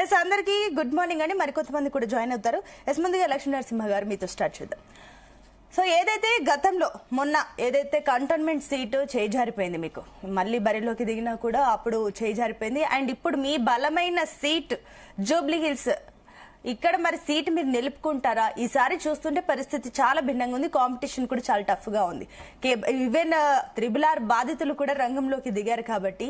Yes అందరికీ good morning అండి. మరి కొంతమంది కూడా జాయిన్ అవుతారు. ఎస్ ముందుగా లక్ష్మీ నరసింహ గారు మీతో స్టార్ట్ చేద్దాం. సో ఏదైతే గతంలో మొన్న ఏదైతే కంటోన్మెంట్ సీటు చేజారిపోయింది, మీకు మళ్ళీ బరిలోకి దిగినా కూడా అప్పుడు చేజారిపోయింది. అండ్ ఇప్పుడు మీ బలమైన సీట్ జూబ్లీ హిల్స్, ఇక్కడ మరి సీట్ మీరు నిలుపుకుంటారా? ఈసారి చూస్తుంటే పరిస్థితి చాలా భిన్నంగా ఉంది. కాంపిటీషన్ కూడా చాలా టఫ్ గా ఉంది. ఈవెన్ త్రిబుల్-ఆర్ బాధితులు కూడా రంగంలోకి దిగారు. కాబట్టి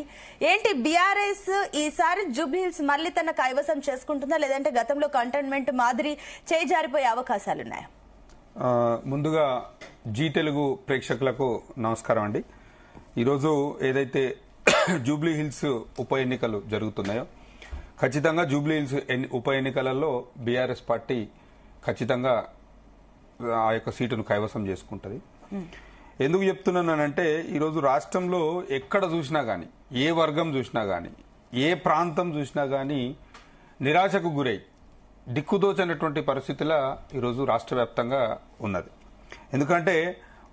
ఏంటి బీఆర్ఎస్ ఈసారి జూబ్లీ హిల్స్ మళ్ళీ తన కైవసం చేసుకుంటుందా, లేదంటే గతంలో కంటోన్మెంట్ మాదిరి చేజారిపోయే అవకాశాలున్నాయా? ముందుగా జీ తెలుగు ప్రేక్షకులకు నమస్కారం అండి. ఈరోజు ఏదైతే జూబ్లీ హిల్స్ ఉప ఎన్నికలు జరుగుతున్నాయో, ఖచ్చితంగా జూబ్లీ హిల్స్ ఉప ఎన్నికలలో బీఆర్ఎస్ పార్టీ ఖచ్చితంగా ఆ యొక్క సీటును కైవసం చేసుకుంటుంది. ఎందుకు చెప్తున్నానంటే, ఈరోజు రాష్ట్రంలో ఎక్కడ చూసినా గానీ, ఏ వర్గం చూసినా గానీ, ఏ ప్రాంతం చూసినా గానీ నిరాశకు గురై దిక్కుదోచనటువంటి పరిస్థితుల ఈరోజు రాష్ట్ర వ్యాప్తంగా ఉన్నది. ఎందుకంటే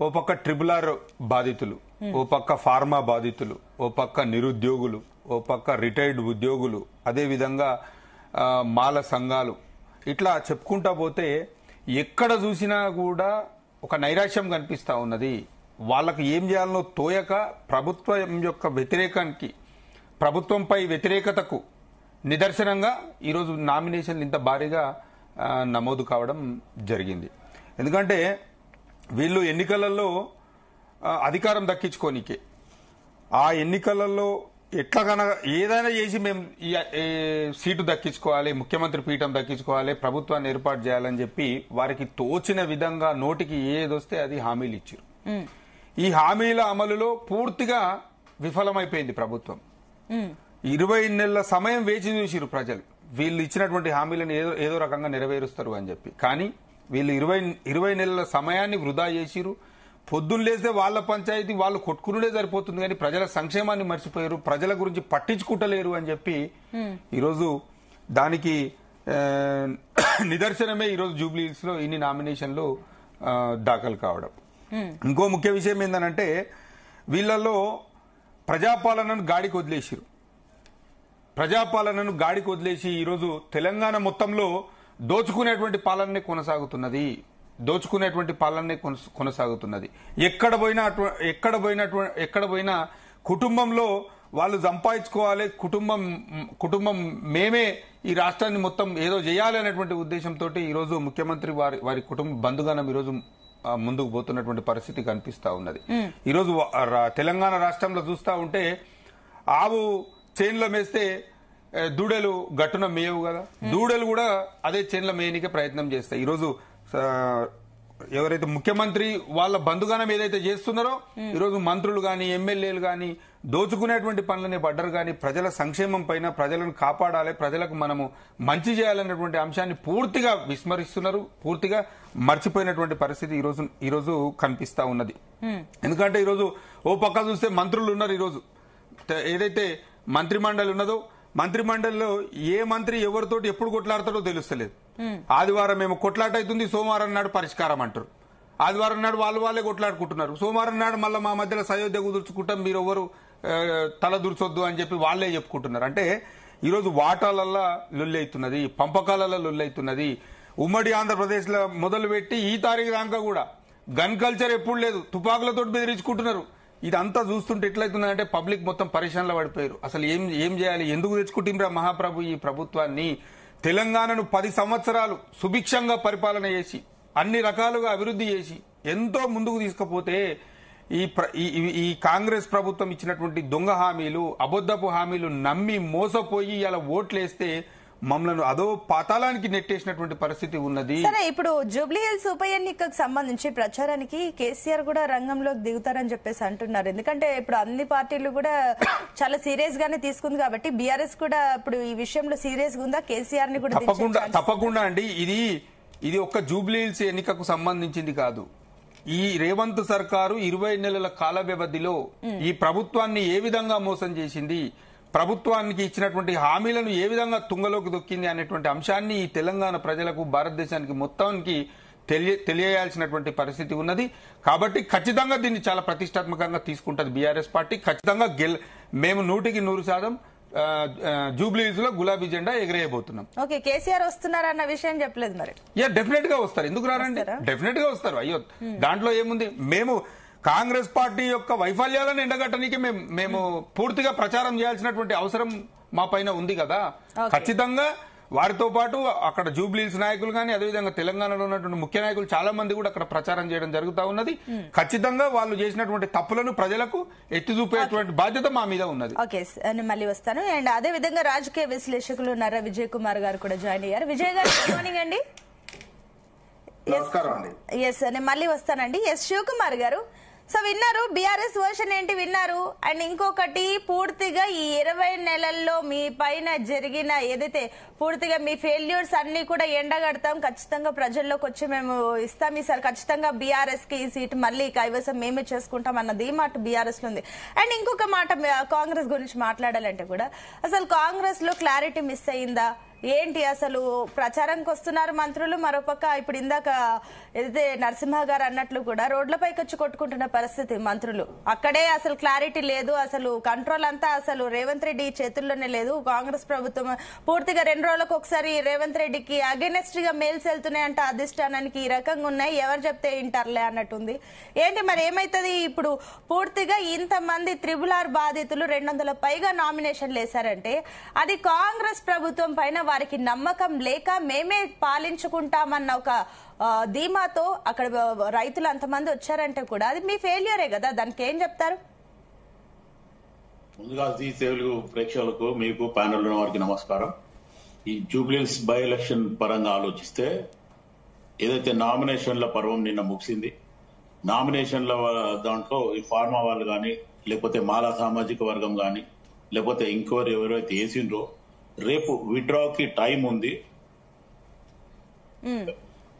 ఓ పక్క త్రిబుల్-ఆర్ బాధితులు, ఓ పక్క ఫార్మా బాధితులు, ఓ పక్క నిరుద్యోగులు, ఓ పక్క రిటైర్డ్ ఉద్యోగులు, అదేవిధంగా మాల సంఘాలు, ఇట్లా చెప్పుకుంటా పోతే ఎక్కడ చూసినా కూడా ఒక నైరాశ్యం కనిపిస్తా ఉన్నది. వాళ్ళకు ఏం చేయాలనో తోయక ప్రభుత్వం యొక్క వ్యతిరేకానికి, ప్రభుత్వంపై వ్యతిరేకతకు నిదర్శనంగా ఈరోజు నామినేషన్లు ఇంత భారీగా నమోదు కావడం జరిగింది. ఎందుకంటే వీళ్ళు ఎన్నికలలో అధికారం దక్కించుకోనికే, ఆ ఎన్నికలలో ఎట్లాగనగా ఏదైనా చేసి మేము సీటు దక్కించుకోవాలి, ముఖ్యమంత్రి పీఠం దక్కించుకోవాలి, ప్రభుత్వాన్ని ఏర్పాటు చేయాలని చెప్పి వారికి తోచిన విధంగా నోటికి ఏదొస్తే అది హామీలు ఇచ్చారు. ఈ హామీల అమలులో పూర్తిగా విఫలమైపోయింది ప్రభుత్వం. 20 నెలల సమయం వేచి చూసిరు ప్రజలు, వీళ్ళు ఇచ్చినటువంటి హామీలను ఏదో రకంగా నెరవేరుస్తారు అని చెప్పి. కానీ వీళ్ళు 20 నెలల సమయాన్ని వృధా చేసిరు. పొద్దున్న లేస్తే వాళ్ళ పంచాయతీ వాళ్ళు కొట్టుకునే సరిపోతుంది, కానీ ప్రజల సంక్షేమాన్ని మర్చిపోయారు, ప్రజల గురించి పట్టించుకుంటలేరు అని చెప్పి ఈరోజు దానికి నిదర్శనమే ఈరోజు జూబ్లీ హిల్స్ లో ఇన్ని నామినేషన్లు దాఖలు కావడం. ఇంకో ముఖ్య విషయం ఏంటంటే, వీళ్ళలో ప్రజాపాలనను గాడికి వదిలేసిరు. ప్రజాపాలనను గాడికి వదిలేసి ఈరోజు తెలంగాణ మొత్తంలో దోచుకునేటువంటి పాలనే కొనసాగుతున్నది. ఎక్కడ పోయినా కుటుంబంలో వాళ్ళు సంపాదించుకోవాలి, కుటుంబం మేమే ఈ రాష్ట్రాన్ని మొత్తం ఏదో చేయాలి అనేటువంటి ఉద్దేశంతో ఈరోజు ముఖ్యమంత్రి వారి కుటుంబ బంధుగానం ఈరోజు ముందుకు పోతున్నటువంటి పరిస్థితి కనిపిస్తా ఉన్నది. ఈరోజు తెలంగాణ రాష్ట్రంలో చూస్తా ఉంటే ఆవు చేన్లో మేస్తే దూడలు గట్టున మేయవు కదా, దూడలు కూడా అదే చేన్ల మేయనికే ప్రయత్నం చేస్తాయి. ఈరోజు ఎవరైతే ముఖ్యమంత్రి వాళ్ళ బంధుగానం ఏదైతే చేస్తున్నారో, ఈరోజు మంత్రులు గాని ఎమ్మెల్యేలు గాని దోచుకునేటువంటి పనులనే పడ్డరు. కానీ ప్రజల సంక్షేమం పైన, ప్రజలను కాపాడాలి, ప్రజలకు మనము మంచి చేయాలనేటువంటి అంశాన్ని పూర్తిగా విస్మరిస్తున్నారు, పూర్తిగా మర్చిపోయినటువంటి పరిస్థితి ఈరోజు కనిపిస్తా ఉన్నది. ఎందుకంటే ఈరోజు ఓ పక్క చూస్తే మంత్రులు ఉన్నారు. ఈరోజు ఏదైతే మంత్రి మండలి ఉన్నదో, మంత్రి మండలిలో ఏ మంత్రి ఎవరితోటి ఎప్పుడు కొట్లాడతాడో తెలుస్తలేదు. ఆదివారం ఏమో కొట్లాట అవుతుంది, సోమవారం నాడు పరిష్కారం అంటారు. ఆదివారం నాడు వాళ్ళే కొట్లాడుకుంటున్నారు, సోమవారం నాడు మళ్ళీ మా మధ్యలో సయోధ్య కుదుర్చుకుంటాం, మీరు ఎవరు తల దుర్చొద్దు అని చెప్పి వాళ్లే చెప్పుకుంటున్నారు. అంటే ఈరోజు వాటాలల్లో లొల్లి అవుతున్నది, పంపకాలలో లొల్లి అవుతున్నది. ఉమ్మడి ఆంధ్రప్రదేశ్ లో మొదలు పెట్టి ఈ తారీఖు దాకా కూడా గన్ కల్చర్ ఎప్పుడు లేదు, తుపాకులతో బెదిరించుకుంటున్నారు. ఇదంతా చూస్తుంటే ఎట్లయితుందంటే పబ్లిక్ మొత్తం పరిశానలో పడిపోయారు. అసలు ఏం చేయాలి, ఎందుకు తెచ్చుకుంటుండ్రా మహాప్రభు ఈ ప్రభుత్వాన్ని? తెలంగాణను 10 సంవత్సరాలు సుభిక్షంగా పరిపాలన చేసి, అన్ని రకాలుగా అభివృద్ధి చేసి ఎంతో ముందుకు తీసుకుపోతే ఈ కాంగ్రెస్ ప్రభుత్వం ఇచ్చినటువంటి దొంగ హామీలు, అబద్ధపు హామీలు నమ్మి మోసపోయి ఇలా ఓట్లేస్తే మమ్మల్ని అదో పాతాళానికి నెట్టేసినటువంటి పరిస్థితి ఉన్నది. సరే, ఇప్పుడు జూబ్లీ హిల్స్ ఉప ఎన్నికకు సంబంధించి ప్రచారానికి కేసీఆర్ కూడా రంగంలోకి దిగుతారని చెప్పేసి అంటున్నారు. ఎందుకంటే ఇప్పుడు అన్ని పార్టీలు కూడా చాలా సీరియస్ గానే తీసుకుంది కాబట్టి బీఆర్ఎస్ కూడా ఇప్పుడు ఈ విషయంలో సీరియస్ గా ఉందా? కేసీఆర్ ని కూడా తప్పకుండా అండి. ఇది ఒక్క జూబ్లీ హిల్స్ ఎన్నికకు సంబంధించింది కాదు. ఈ రేవంత్ సర్కారు 20 నెలల కాల వ్యవధిలో ఈ ప్రభుత్వాన్ని ఏ విధంగా మోసం చేసింది, ప్రభుత్వానికి ఇచ్చినటువంటి హామీలను ఏ విధంగా తుంగలోకి దొక్కింది అనేటువంటి అంశాన్ని ఈ తెలంగాణ ప్రజలకు, భారతదేశానికి మొత్తానికి తెలియాల్సినటువంటి పరిస్థితి ఉన్నది. కాబట్టి ఖచ్చితంగా దీన్ని చాలా ప్రతిష్టాత్మకంగా తీసుకుంటది బీఆర్ఎస్ పార్టీ. ఖచ్చితంగా మేము 100% జూబ్లీ హిల్స్ లో గులాబీ జెండా ఎగరేయబోతున్నాం. ఓకే, కేసీఆర్ వస్తున్నారన్న విషయం చెప్పలేదు మరి. డెఫినెట్ గా వస్తారు, ఎందుకు రారండి? డెఫినెట్ గా వస్తారు. అయ్యో దాంట్లో ఏముంది, మేము కాంగ్రెస్ పార్టీ యొక్క వైఫల్యాలను ఎండగట్టడానికి మేము పూర్తిగా ప్రచారం చేయాల్సినటువంటి అవసరం మా పైన ఉంది కదా. ఖచ్చితంగా వారితో పాటు అక్కడ జూబ్లీ హిల్స్ నాయకులు కానీ, అదేవిధంగా తెలంగాణలో ఉన్నటువంటి ముఖ్య నాయకులు చాలా మంది కూడా అక్కడ ప్రచారం చేయడం జరుగుతూ ఉన్నది. ఖచ్చితంగా వాళ్ళు చేసినటువంటి తప్పులను ప్రజలకు ఎత్తి చూపేటువంటి బాధ్యత మా మీద ఉన్నది. ఓకే, నేను మళ్ళీ వస్తాను. అండ్ అదే విధంగా రాజకీయ విశ్లేషకులు నర్రా విజయ్ కుమార్ గారు కూడా జాయిన్ అయ్యారు. విజయ్ గారు, గుడ్ మార్నింగ్ అండి. నమస్కారం అండి. ఎస్, నేను మళ్ళీ వస్తానండి. ఎస్, శివకుమార్ గారు, సో విన్నారు బీఆర్ఎస్ వర్షన్ ఏంటి విన్నారు. అండ్ ఇంకొకటి, పూర్తిగా ఈ 20 నెలల్లో మీ పైన జరిగిన ఏదైతే పూర్తిగా మీ ఫెయిల్యూర్స్ అన్ని కూడా ఎండగడతాం, ఖచ్చితంగా ప్రజల్లోకి వచ్చి మేము ఇస్తాం ఈసారి, ఖచ్చితంగా బీఆర్ఎస్ కి ఈ సీట్ మళ్ళీ కైవసం మేమే చేసుకుంటాం అన్నది మాట బీఆర్ఎస్ లో ఉంది. అండ్ ఇంకొక మాట, కాంగ్రెస్ గురించి మాట్లాడాలంటే కూడా అసలు కాంగ్రెస్ లో క్లారిటీ మిస్ అయిందా ఏంటి? అసలు ప్రచారానికి వస్తున్నారు మంత్రులు, మరోపక్క ఇప్పుడు ఇందాక ఏదైతే నరసింహ గారు అన్నట్లు కూడా రోడ్లపైకి వచ్చి కొట్టుకుంటున్న పరిస్థితి మంత్రులు. అక్కడే అసలు క్లారిటీ లేదు, అసలు కంట్రోల్ అంతా అసలు రేవంత్ రెడ్డి చేతుల్లోనే లేదు. కాంగ్రెస్ ప్రభుత్వం పూర్తిగా 2 రోజులకు ఒకసారి రేవంత్ రెడ్డికి అగెనెస్ట్ గా మెయిల్స్ వెళ్తున్నాయంట అధిష్టానానికి, ఈ రకంగా ఉన్నాయి, ఎవరు చెప్తే వింటారులే అన్నట్టుంది. ఏంటి మరి ఏమైతుంది ఇప్పుడు? పూర్తిగా ఇంతమంది RRR బాధితులు 200 పైగా నామినేషన్లు వేశారంటే అది కాంగ్రెస్ ప్రభుత్వం పైన వారికి నమ్మకం లేక మేమే పాలించుకుంటామన్న ఒక ధీమాతో అక్కడ రైతులు అంతమంది వచ్చారంటే కూడా అది మీ ఫెయిల్యూరే కదా. దానికి ఏం చెప్తారు? ముందుగా జీ తెలుగు ప్రేక్షకులకు, మీకు ప్యానెల్ ఉన్న వారికి నమస్కారం. ఈ జూబ్లీ హిల్స్ బై ఎలక్షన్ పరంగా ఆలోచిస్తే ఏదైతే నామినేషన్ల పర్వం నిన్న ముగిసింది, నామినేషన్ల దాంట్లో ఈ ఫార్మా వాళ్ళు కానీ, లేకపోతే మాలా సామాజిక వర్గం కానీ, లేకపోతే ఇంకోరు ఎవరైతే వేసిండ్రో రేపు విత్డ్రాకి టైం ఉంది.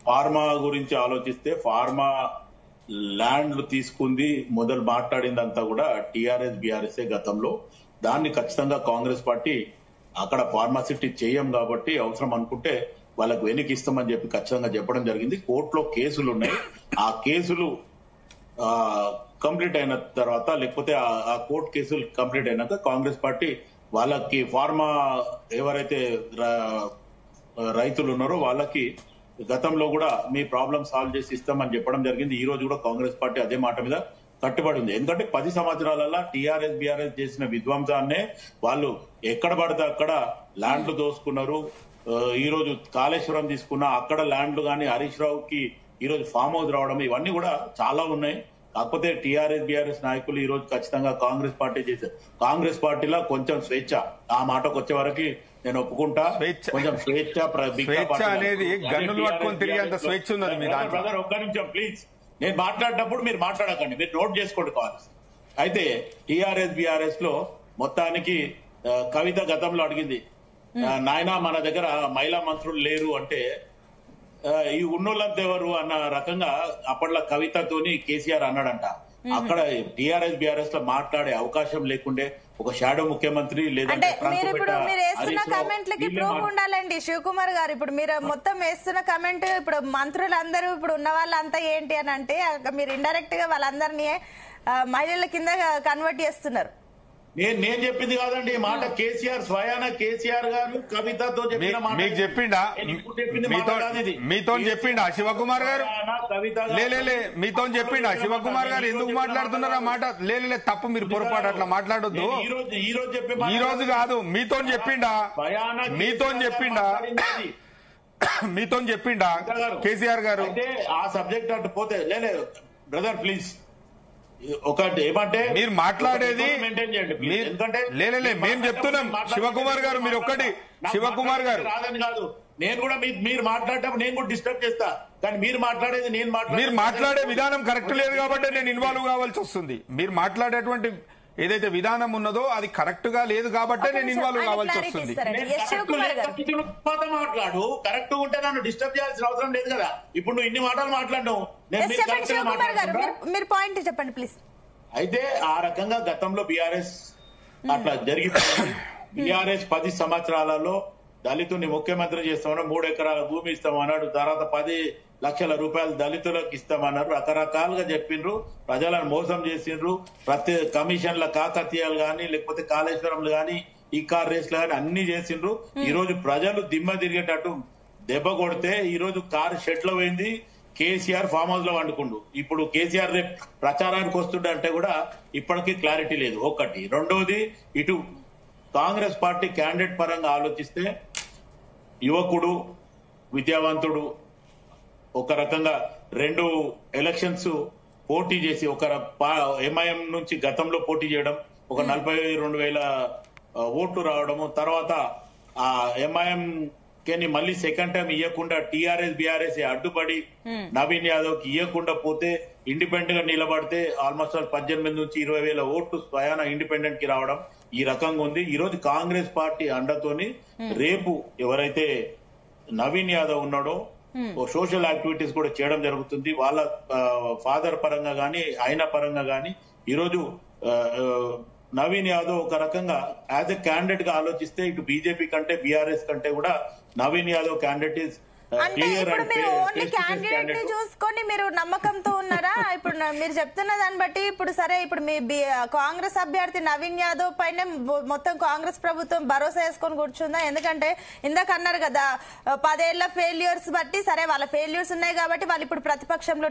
ఫార్మా గురించి ఆలోచిస్తే ఫార్మా ల్యాండ్లు తీసుకుంది మొదలు మాట్లాడిందంతా కూడా టీఆర్ఎస్ బీఆర్ఎస్ గతంలో. దాన్ని ఖచ్చితంగా కాంగ్రెస్ పార్టీ అక్కడ ఫార్మాసిటీ చేయం కాబట్టి అవసరం అనుకుంటే వాళ్ళకు వెనక్కి ఇస్తామని చెప్పి ఖచ్చితంగా చెప్పడం జరిగింది. కోర్టులో కేసులు ఉన్నాయి, ఆ కేసులు కంప్లీట్ అయిన తర్వాత, లేకపోతే ఆ కోర్టు కేసులు కంప్లీట్ అయినాక కాంగ్రెస్ పార్టీ వాళ్ళకి ఫార్మా ఎవరైతే రైతులు ఉన్నారో వాళ్ళకి గతంలో కూడా మీ ప్రాబ్లం సాల్వ్ చేసి ఇస్తామని చెప్పడం జరిగింది. ఈ రోజు కూడా కాంగ్రెస్ పార్టీ అదే మాట మీద కట్టుబడి ఉంది. ఎందుకంటే 10 సంవత్సరాలలో టీఆర్ఎస్ బీఆర్ఎస్ చేసిన విధ్వంసాన్నే వాళ్ళు ఎక్కడ పడితే అక్కడ ల్యాండ్లు దోసుకున్నారు. ఈ రోజు కాళేశ్వరం తీసుకున్నా అక్కడ ల్యాండ్లు కానీ, హరీష్ రావుకి ఈ రోజు ఫామ్ హౌస్ రావడం, ఇవన్నీ కూడా చాలా ఉన్నాయి. కాకపోతే టీఆర్ఎస్ బీఆర్ఎస్ నాయకులు ఈ రోజు ఖచ్చితంగా కాంగ్రెస్ పార్టీ చేశారు. కాంగ్రెస్ పార్టీలో కొంచెం స్వేచ్ఛ, ఆ మాటకు వచ్చే వరకు నేను ఒప్పుకుంటా, కొంచెం స్వేచ్ఛ అనేది గన్నులు పట్టుకొని తిరిగేంత స్వేచ్ఛ ఉన్నది మీ దాంట్లో. బ్రదర్ ఒక్క నిమిషం ప్లీజ్, నేను మాట్లాడేటప్పుడు మీరు మాట్లాడకండి, మీరు నోట్ చేసుకోండి కావాలి. అయితే టీఆర్ఎస్ బీఆర్ఎస్ లో మొత్తానికి కవిత గతంలో అడిగింది, నాయన మన దగ్గర మహిళా మంత్రులు లేరు అంటే ఈ ఉన్నోళ్ళంతా ఎవరు అన్న రకంగా అప్పట్లో కవితతోని కేసీఆర్ అన్నాడంట. అక్కడ టీఆర్ఎస్ బీఆర్ఎస్ లో మాట్లాడే అవకాశం లేకుండే ఒక షాడో ముఖ్యమంత్రి లేదంటే మీరు వేస్తున్న కమెంట్లకి ప్రూఫ్ ఉండాలండి శివకుమార్ గారు. ఇప్పుడు మీరు మొత్తం వేస్తున్న కమెంట్, ఇప్పుడు మంత్రులందరూ ఇప్పుడు ఉన్న వాళ్ళంతా ఏంటి అని అంటే మీరు ఇండైరెక్ట్ గా వాళ్ళందరినీ మహిళల కింద కన్వర్ట్ చేస్తున్నారు. నేను చెప్పింది కాదండి ఈ మాట, కేసీఆర్ స్వయాన కేసీఆర్ గారు కవితతో చెప్పిన మాట. మీకు చెప్పిండా? మీతో చెప్పిండా శివకుమార్ గారు? లేలే మీతో చెప్పిండా శివకుమార్ గారు? ఎందుకు మాట్లాడుతున్నారు ఆ మాట? లేలే తప్పు, మీరు పొరపాటు అట్లా మాట్లాడొద్దు. ఈ రోజు కాదు, మీతో చెప్పిండా? మీతో చెప్పిండా కేసీఆర్ గారు? ఆ సబ్జెక్ట్ అటు పోతే లేలే బ్రదర్ ప్లీజ్, ఒకటి ఏమంటే మీరు మాట్లాడేది ఎందుకంటే లేలే మేము చెప్తున్నాం శివకుమార్ గారు, మీరు ఒక్కటి శివకుమార్ గారు రాదని కాదు, నేను కూడా మీరు మాట్లాడేటప్పుడు నేను కూడా డిస్టర్బ్ చేస్తా, కానీ మీరు మాట్లాడేది మీరు మాట్లాడే విధానం కరెక్ట్ లేదు కాబట్టి నేను ఇన్వాల్వ్ కావాల్సి వస్తుంది. మీరు మాట్లాడేటువంటి ఏదైతే విధానం ఉన్నదో అది కరెక్ట్ గా లేదు కాబట్టి నేను ఇన్వాల్వ్ కావాల్సి వస్తుంది. మాట్లాడు, కరెక్ట్ ఉంటే నన్ను డిస్టర్బ్ చేయాల్సిన అవసరం లేదు కదా. ఇప్పుడు నువ్వు ఇన్ని మాటలు మాట్లాడినావు, మీరు పాయింట్ చెప్పండి ప్లీజ్. అయితే ఆ రకంగా గతంలో బీఆర్ఎస్ అట్లా జరిగిపోయింది. బీఆర్ఎస్ 10 సంవత్సరాలలో దళితుని ముఖ్యమంత్రి చేస్తామన్నాడు, 3 ఎకరాల భూమి ఇస్తామన్నాడు, తర్వాత 10 లక్షల రూపాయలు దళితులకు ఇస్తామన్నారు, రకరకాలుగా చెప్పిండ్రు, ప్రజలను మోసం చేసిండ్రు. ప్రతి కమిషన్ల కాకతీయాలు కానీ, లేకపోతే కాళేశ్వరంలు కానీ, ఈ కార్ రేస్లు కానీ అన్ని చేసిండ్రు. ఈ రోజు ప్రజలు దిమ్మ తిరిగేటట్టు దెబ్బ కొడితే ఈ రోజు కారు షెడ్ లో పోయింది, కేసీఆర్ ఫామ్ హౌస్ లో వండుకుండు. ఇప్పుడు కేసీఆర్ రేపు ప్రచారానికి వస్తుండే అంటే కూడా ఇప్పటికీ క్లారిటీ లేదు. ఒకటి. రెండవది, ఇటు కాంగ్రెస్ పార్టీ క్యాండిడేట్ పరంగా ఆలోచిస్తే యువకుడు, విద్యావంతుడు, ఒక రకంగా 2 ఎలక్షన్స్ పోటీ చేసి ఒక ఎంఐఎం నుంచి గతంలో పోటీ చేయడం, ఒక 42,000 ఓట్లు రావడము, తర్వాత ఆ ఎంఐఎం కి మళ్ళీ సెకండ్ టైం ఇవ్వకుండా టీఆర్ఎస్ బీఆర్ఎస్ అడ్డుపడి నవీన్ యాదవ్ కి ఇవ్వకుండా పోతే ఇండిపెండెంట్ గా నిలబడితే ఆల్మోస్ట్ 18 నుంచి 20,000 ఓట్లు స్వయాన ఇండిపెండెంట్ కి రావడం ఈ రకంగా ఉంది. ఈ రోజు కాంగ్రెస్ పార్టీ అండతోని రేపు ఎవరైతే నవీన్ యాదవ్ ఉన్నాడో సోషల్ యాక్టివిటీస్ కూడా చేయడం జరుగుతుంది. వాళ్ళ ఫాదర్ పరంగా గాని ఆయన పరంగా గాని ఈరోజు నవీన్ యాదవ్ ఒక రకంగా యాజ్ ఎ క్యాండిడేట్ గా ఆలోచిస్తే ఇటు బీజేపీ కంటే బీఆర్ఎస్ కంటే కూడా నవీన్ యాదవ్ క్యాండిడేట్ ఇస్ అంటే ఇప్పుడు మీరు ఓన్లీ క్యాండిడేట్ ని చూసుకొని మీరు నమ్మకంతో ఉన్నారా? ఇప్పుడు మీరు చెప్తున్న దాన్ని బట్టి ఇప్పుడు సరే, ఇప్పుడు మీ కాంగ్రెస్ అభ్యర్థి నవీన్ యాదవ్ పైన మొత్తం కాంగ్రెస్ ప్రభుత్వం భరోసా వేసుకొని కూర్చుందా? ఎందుకంటే ఇందాక అన్నారు కదా 10 ఏళ్ల ఫెయిల్యూర్స్ బట్టి, సరే వాళ్ళ ఫెయిల్యూర్స్ ఉన్నాయి కాబట్టి వాళ్ళు ఇప్పుడు ప్రతిపక్షంలో